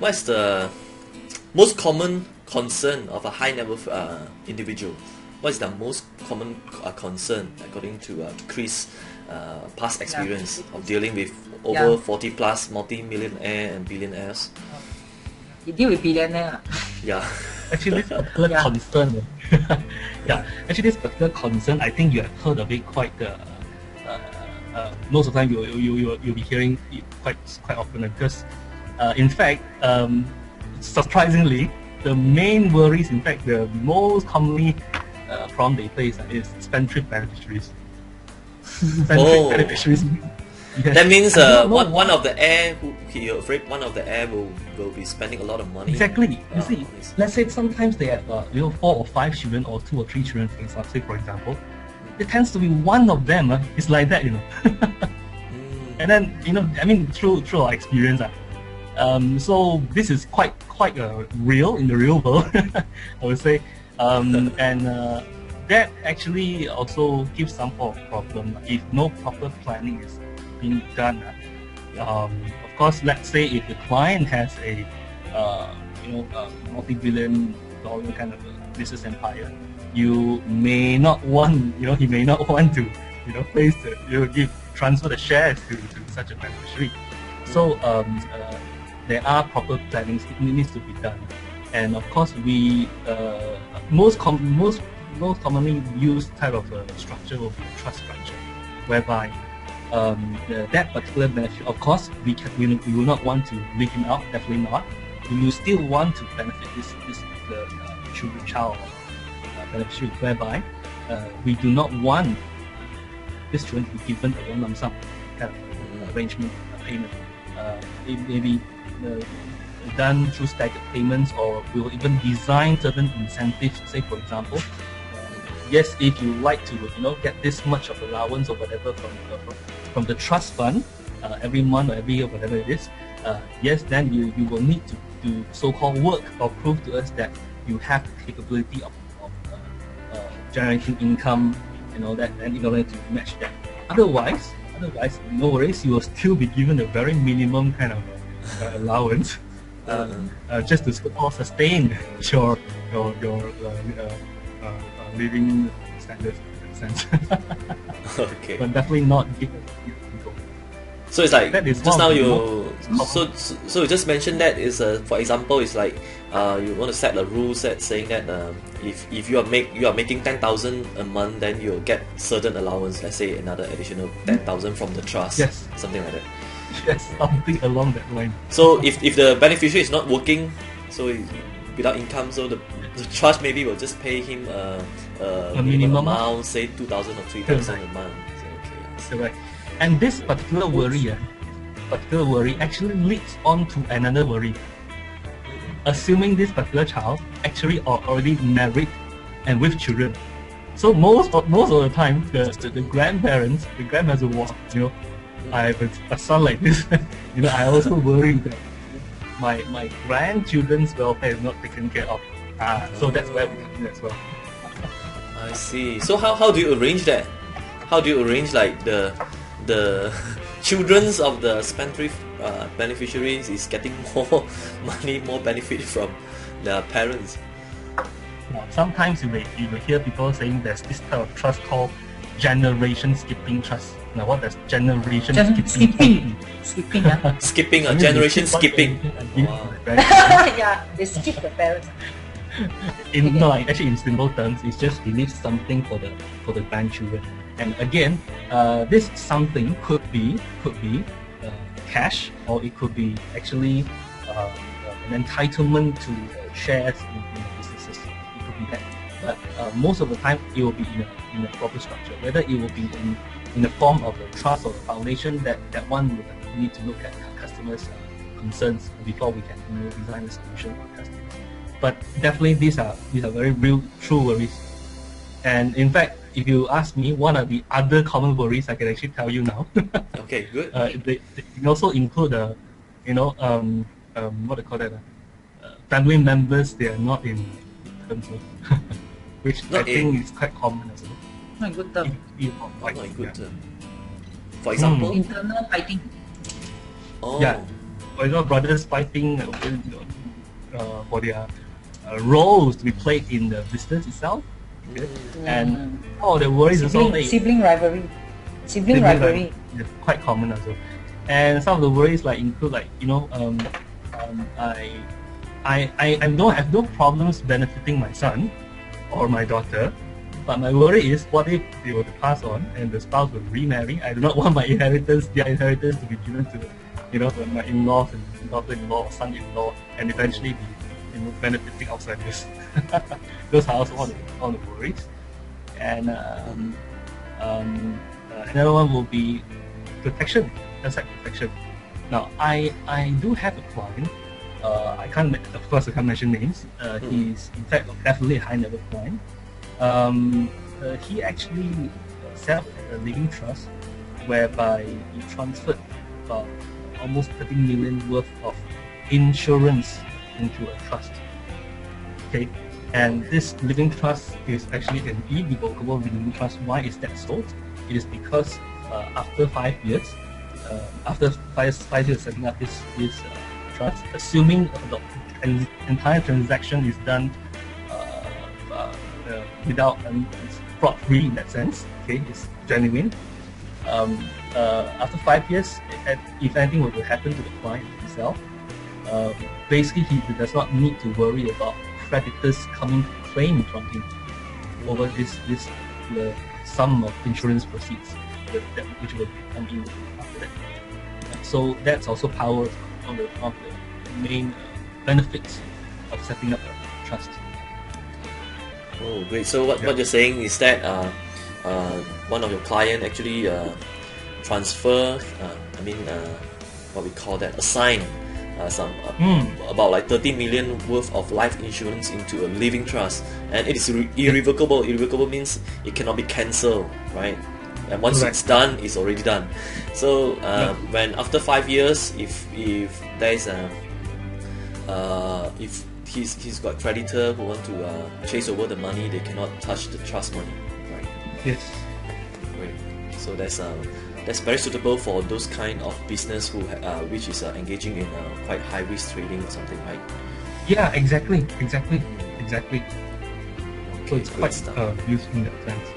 what's the most common concern of a high net worth individual? What is the most common concern according to Chris' past experience of dealing with over 40 plus multi-millionaire and billionaires? You deal with billionaire? Yeah. Actually, this particular concern, actually this particular concern, I think you have heard of it quite. Most of the time, you'll be hearing it quite often, because, in fact, surprisingly, the main worries, in fact, the most commonly problem they face is spendthrift beneficiaries. Beneficiaries. Yes. That means one of the heir you're afraid one of the heir will be spending a lot of money. Exactly. You see, let's say sometimes they have 4 or 5 children or 2 or 3 children, for example. It tends to be one of them is like that, And then I mean through our experience, so this is quite real in the real world, I would say, and that actually also gives some form of problem if no proper planning is being done. Of course, let's say if the client has a multi-billion dollar kind of a business empire, you may not want, he may not want to, place transfer the shares to such a beneficiary. So there are proper plannings that needs to be done, and of course we most commonly used type of structure will be a trust structure, whereby that particular benefit, of course, we will not want to leave him out, definitely not. We will still want to benefit this particular child beneficiary, whereby we do not want this children to be given a one lump sum kind of arrangement, payment. It may be done through staggered payments, or we will even design certain incentives. Say, for example, yes, if you like to get this much of allowance or whatever from the trust fund every month or every year, whatever it is, yes, then you will need to do so-called work or prove to us that you have the capability of generating income and all that, and in order to match that. Otherwise, no worries, you will still be given a very minimum kind of allowance, just to sustain your living standards in a sense. Okay. But definitely not give. So it's like just now so you just mentioned that is for example, it's like you want to set a rule saying that if you are making 10,000 a month, then you'll get certain allowance. Let's say another additional 10,000 from the trust. Yes. Something like that. Yes, something along that line. So if the beneficiary is not working, so without income, so the trust maybe will just pay him a minimum amount, say 2,000 or 3,000 a month. So, okay. Correct. And this particular worry actually leads on to another worry. Assuming this particular child actually are already married and with children, so most of the time the grandparents will walk. I have a son like this. I also worry that my grandchildren's welfare is not taken care of. So that's where we come in as well. I see. So how do you arrange that? How do you arrange like the children's of the spendthrift beneficiaries is getting more money, more benefit from their parents? Sometimes you will hear people saying there's this type of trust called generation skipping trust. Now, what does generation skipping? Skipping, generation skipping. Wow. Yeah, they skip the parents. Actually, in simple terms, it's just you leave something for the grandchildren. And again, this something could be cash, or it could be actually an entitlement to shares in businesses. It could be that. But most of the time, it will be in a proper structure. Whether it will be in the form of a trust or a foundation, that one would need to look at customers' concerns before we can design a solution for customers. But definitely, these are very real, true worries. And in fact, if you ask me, one of the other common worries I can actually tell you now. Okay, good. They also include what do you call that? Family members they are not in terms of, which I think is quite common as well. Not in good term. Not in good term. For example, internal fighting. Oh. Yeah. for example, brothers fighting for their roles to be played in the business itself. Okay? And the worries is all sibling rivalry. Sibling rivalry. It's quite common as well. And some of the worries include I don't have no problems benefiting my son or my daughter, but my worry is what if they were to pass on and the spouse will remarry? I do not want their inheritance to be given to my in-laws and daughter-in-law or son-in-law, and eventually be benefiting outsiders. Those are also all the worries. And another one will be protection, asset protection. Now, I do have a client. I can't mention names. He's in fact definitely a high net worth client. He actually set up a living trust whereby he transferred about almost 13 million worth of insurance into a trust. Okay, and this living trust is actually an irrevocable living trust. Why is that so? It is because after 5 years, after five years setting up this trust, assuming the entire transaction is done without fraud-free in that sense, okay, it's genuine. After 5 years, if anything were to happen to the client himself, basically he does not need to worry about creditors coming to claim from him over the sum of insurance proceeds which will come in after that. So that's also one of the main benefits of setting up a trust. Oh, great. So what you're saying is that one of your client actually transfer, what we call that, assign about like 30 million worth of life insurance into a living trust, and it is irrevocable. Irrevocable means it cannot be cancelled, right? And once it's done, it's already done. So when after 5 years, if there is if he's got creditor who want to chase over the money, they cannot touch the trust money, right? Yes. Great. So that's very suitable for those kind of business which is engaging in quite high risk trading or something, right? Yeah, exactly. So it's quite useful in that sense.